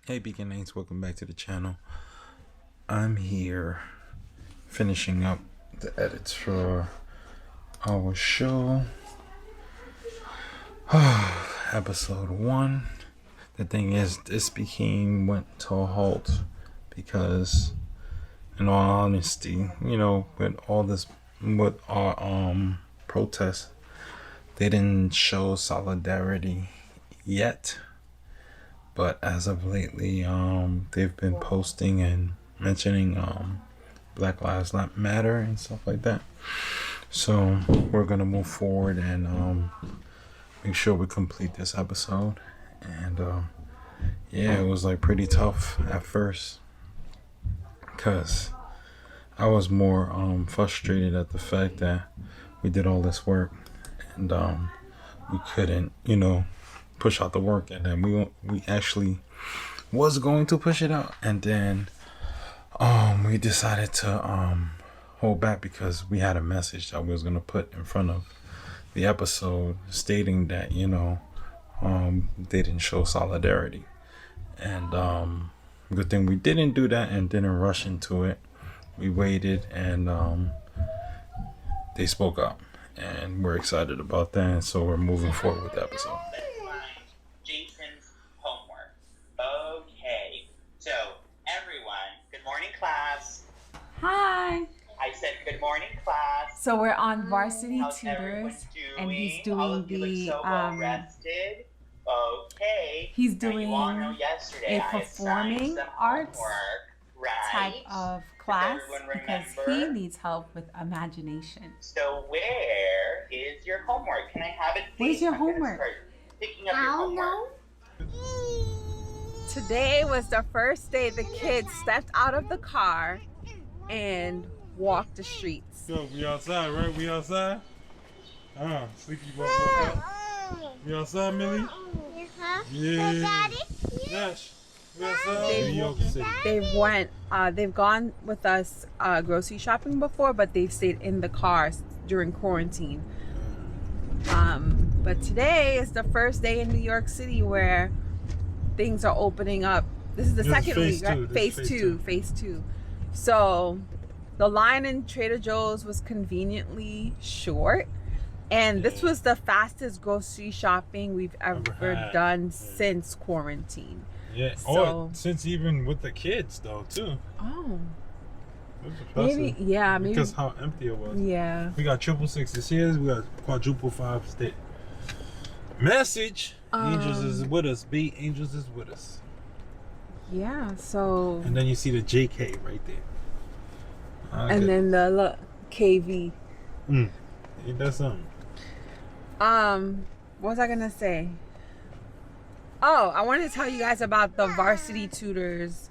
Hey beginnings, welcome back to the channel. I'm here finishing up the edits for our show. Episode 1. The thing is, this went to a halt because, in all honesty, with all this, with our protests, they didn't show solidarity yet. But as of lately, they've been posting and mentioning Black Lives Matter and stuff like that. So we're gonna move forward and make sure we complete this episode. And yeah, it was like pretty tough at first because I was more frustrated at the fact that we did all this work and we couldn't, push out the work, and then we actually was going to push it out, and then we decided to hold back because we had a message that we was going to put in front of the episode stating that they didn't show solidarity, and good thing we didn't do that and didn't rush into it. We waited, and they spoke up, and we're excited about that, so we're moving forward with the episode. Hi. I said good morning, class. So we're on Varsity How's Tutors, doing? and he's All doing of you look the so well rested. Okay. he's Now, doing you all know yesterday a I assigned performing some arts homework, right? type of class everyone because he remember? needs help with imagination. So where is your homework? Can I have it, please? Where's your I'm gonna homework? start picking up your homework. Today was the first day the kids stepped out of the car and walked the streets. Yo, we outside, right? We outside? Sleepy woke up. We outside, Millie? Yeah. Nash, we outside? New York City. They've gone with us grocery shopping before, but they've stayed in the cars during quarantine. But today is the first day in New York City where things are opening up. This is the second week, right? Phase two. So the line in Trader Joe's was conveniently short, and this was the fastest grocery shopping we've ever done since quarantine. Yeah. So, Since even with the kids though too. oh, It was impressive. maybe Because how empty it was. yeah. We got 666 here. We got quadruple 5 state. Message. Angels is with us. Angels is with us. Yeah, so And then you see the JK right there. and then the KV. Ain't that something? What was I gonna say? Oh, I wanted to tell you guys about the Varsity Tutors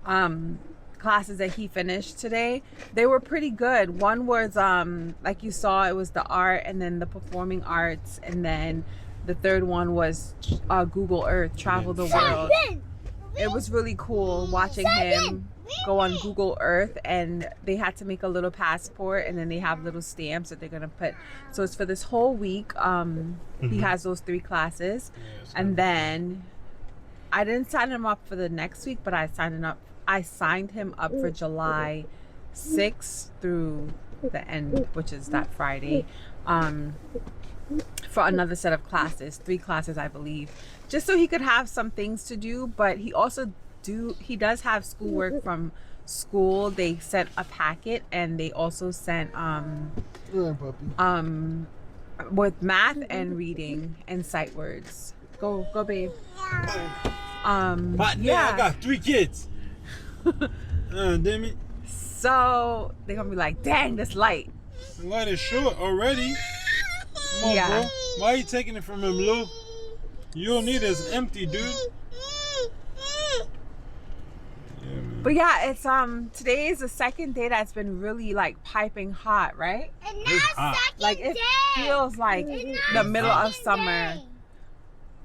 classes that he finished today. They were pretty good. One was like you saw, it was the art, and then the performing arts, and then the third one was Google Earth, travel the world. It was really cool watching him go on Google Earth, and they had to make a little passport, and then they have little stamps that they're gonna put. So it's for this whole week. He has those 3 classes, and then I didn't sign him up for the next week, but I signed him up for July 6th through the end, which is that Friday, for another set of classes, 3 classes I believe, just so he could have some things to do. But he does have schoolwork from school. They sent a packet, and they also sent with math and reading and sight words. Go babe. But yeah, I got 3 kids. Damn it. So they're gonna be like, dang, this light. The light is short already. Come on, bro. Why are you taking it from him, Lou? You don't need it. It's empty, dude. Yeah, man. But yeah, it's today is the second day that's been really like piping hot, right? It's hot. Like it feels like the middle of summer.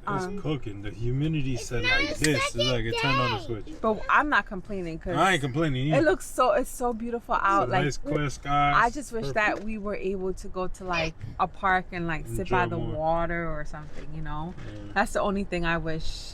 It's cooking. The humidity set like this. It's like it turned on the switch. But I'm not complaining because I ain't complaining either. it's so beautiful out. It's Like nice clear skies. I just wish that we were able to go to like a park and like sit by the more. water or something, you know? Yeah. That's the only thing I wish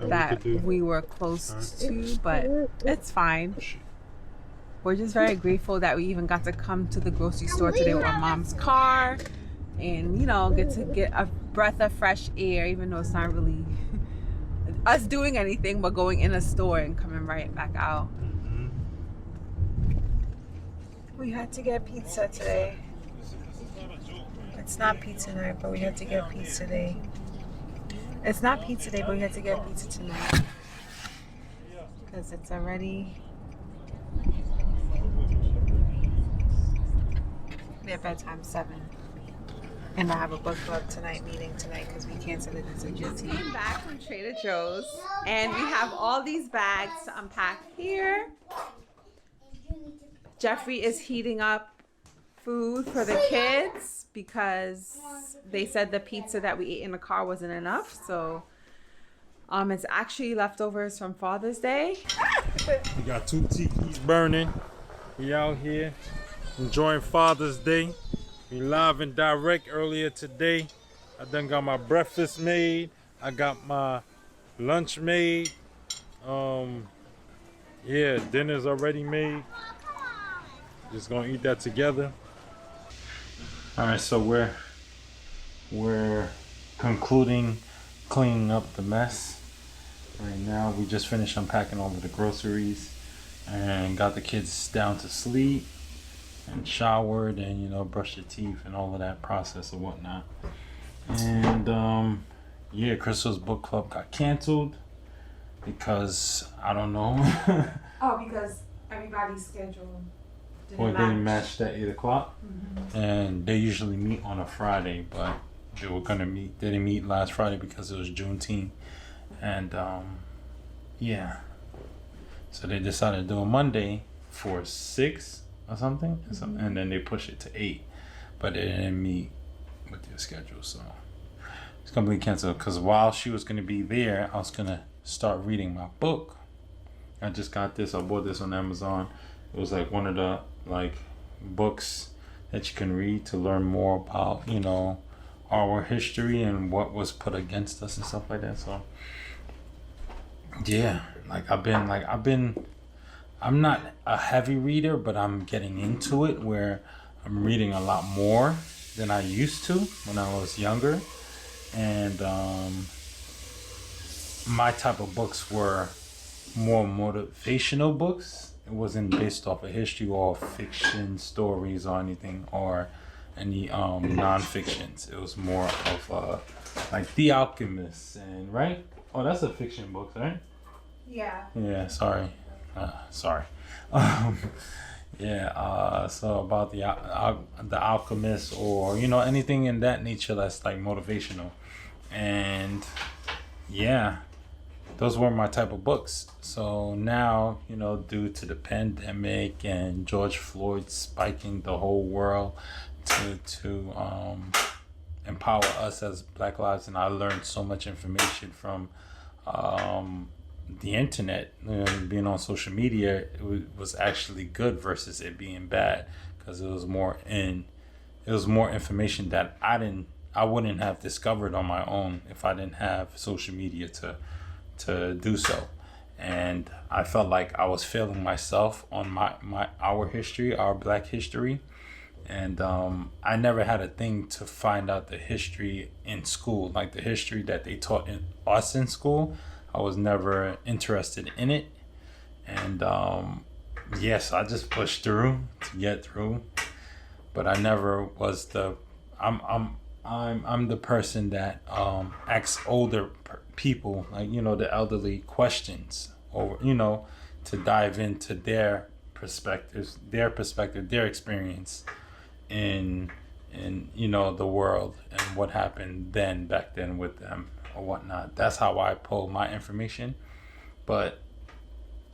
that we were close to, but it's fine. We're just very grateful that we even got to come to the grocery store today with our mom's car and, you know, get to get a breath of fresh air, even though it's not really us doing anything but going in a store and coming right back out. We had to get pizza today. It's not pizza night, but we had to get pizza today. It's not pizza day, but we had to get pizza tonight. Because it's already their bedtime 7. And I have a book club tonight meeting tonight because we canceled it as a duty. I'm back from Trader Joe's and we have all these bags to unpack here. Jeffrey is heating up food for the kids because they said the pizza that we ate in the car wasn't enough. So it's actually leftovers from Father's Day. We got 2 tikis burning. We out here enjoying Father's Day. We live and direct earlier today. I done got my breakfast made. I got my lunch made. Yeah, dinner's already made. Just gonna eat that together. All right, so we're concluding cleaning up the mess. Right now, we just finished unpacking all of the groceries and got the kids down to sleep and showered and, you know, brushed their teeth and all of that process and whatnot. And yeah, Krystal's book club got canceled because I don't know. Oh, because everybody's schedule Didn't match that 8 o'clock. And they usually meet on a Friday, but they were gonna meet. They didn't meet last Friday because it was Juneteenth, and yeah. So they decided to do a Monday for 6 or something, and then they pushed it to 8, but they didn't meet with their schedule, so it's gonna be canceled. Because while she was gonna be there, I was gonna start reading my book. I just got this. I bought this on Amazon. It was like one of the books that you can read to learn more about, you know, our history and what was put against us and stuff like that. So yeah, I'm not a heavy reader, but I'm getting into it where I'm reading a lot more than I used to when I was younger. And my type of books were more motivational books. It wasn't based off of history or fiction stories or anything, or any non-fictions. It was more of like The Alchemist, and right? Oh, that's a fiction book, right? Yeah. Yeah, sorry. Yeah, so about the Alchemist, or, you know, anything in that nature that's like motivational. And yeah, those were my type of books. So now, you know, due to the pandemic and George Floyd spiking the whole world to empower us as Black lives, and I learned so much information from the internet. Being on social media, it was actually good versus it being bad, because it was more information that I wouldn't have discovered on my own if I didn't have social media to do so. And I felt like I was failing myself on our history, our Black history. And I never had a thing to find out the history in school, like the history that they taught us in school. I was never interested in it. And yes, I just pushed through to get through. But I never was I'm the person that asks older people, like, you know, the elderly, questions, or, you know, to dive into their perspectives, their experience in you know, the world and what happened back then with them or whatnot. That's how I pull my information. But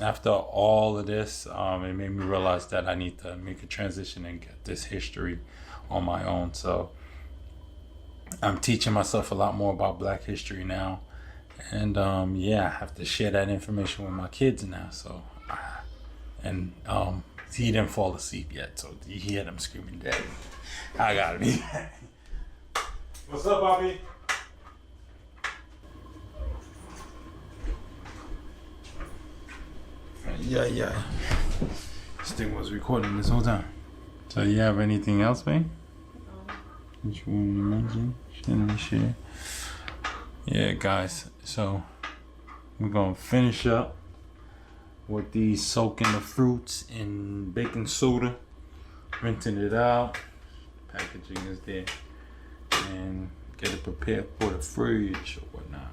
after all of this, it made me realize that I need to make a transition and get this history on my own. So I'm teaching myself a lot more about Black history now. And yeah, I have to share that information with my kids now. So, and he didn't fall asleep yet, so you hear them screaming, "Daddy, I gotta be." What's up, Bobby? Yeah. This thing was recording this whole time. So you have anything else, babe? That you want to mention? Share? Yeah, guys. So we're gonna finish up with these soaking the fruits in baking soda, rinsing it out. Packaging is there, and get it prepared for the fridge or whatnot.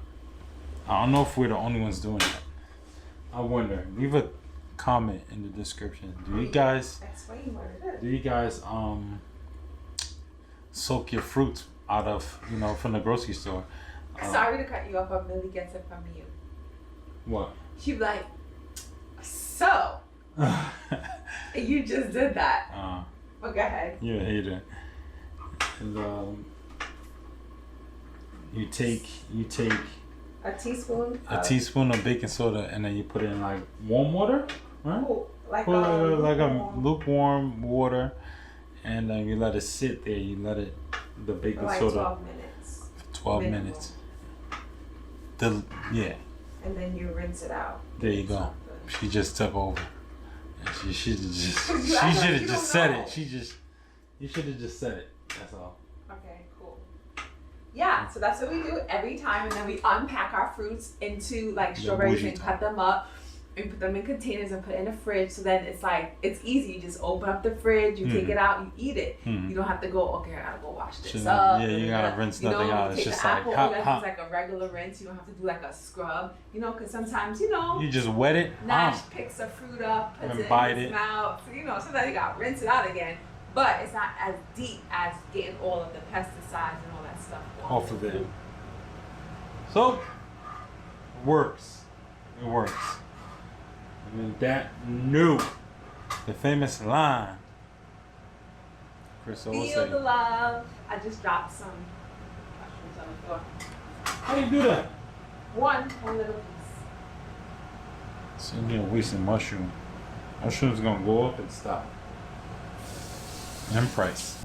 I don't know if we're the only ones doing that. I wonder. Leave a comment in the description. Do you guys Explain what it is. do you guys soak your fruits out of, you know, from the grocery store? Sorry to cut you off, but Millie gets it from you. What? She'd be like, so you just did that. Well, go ahead. You're a hater. And you take A teaspoon. a teaspoon of baking soda and then you put it in like warm water, right? Like Put like a lukewarm. lukewarm water, and then you let it sit there. You let it the For baking like soda 12 minutes. for 12 minimum. minutes. And then you rinse it out. There you go. Something. She just took over. And she should have just You she act like should have you just don't said know. it. You should have just said it. That's all. Okay, cool. Yeah, so that's what we do every time, and then we unpack our fruits into like The strawberries bougie and type. cut them up and put them in containers and put it in the fridge. So then it's like it's easy. You just open up the fridge, you take it out, you eat it. Mhm. You don't have to go. Okay, I gotta go wash this Shouldn't- up. yeah, you gotta rinse you know, nothing out. you It's take just the like apple, hop, that's hop. just like a regular rinse. You don't have to do like a scrub. You know, because sometimes you know. You just wet it. Nash picks a fruit up, puts And it bite in his it. mouth. So, you know, sometimes you gotta rinse it out again. But it's not as deep as getting all of the pesticides and all that stuff Off of it. So, it works. It works. And then that new, the famous line. Krystal, what's Feel the it? love. I just dropped some mushrooms on the floor. How do you do that? One little piece. So you're wasting mushroom. Mushroom's gonna go up and stop. And price.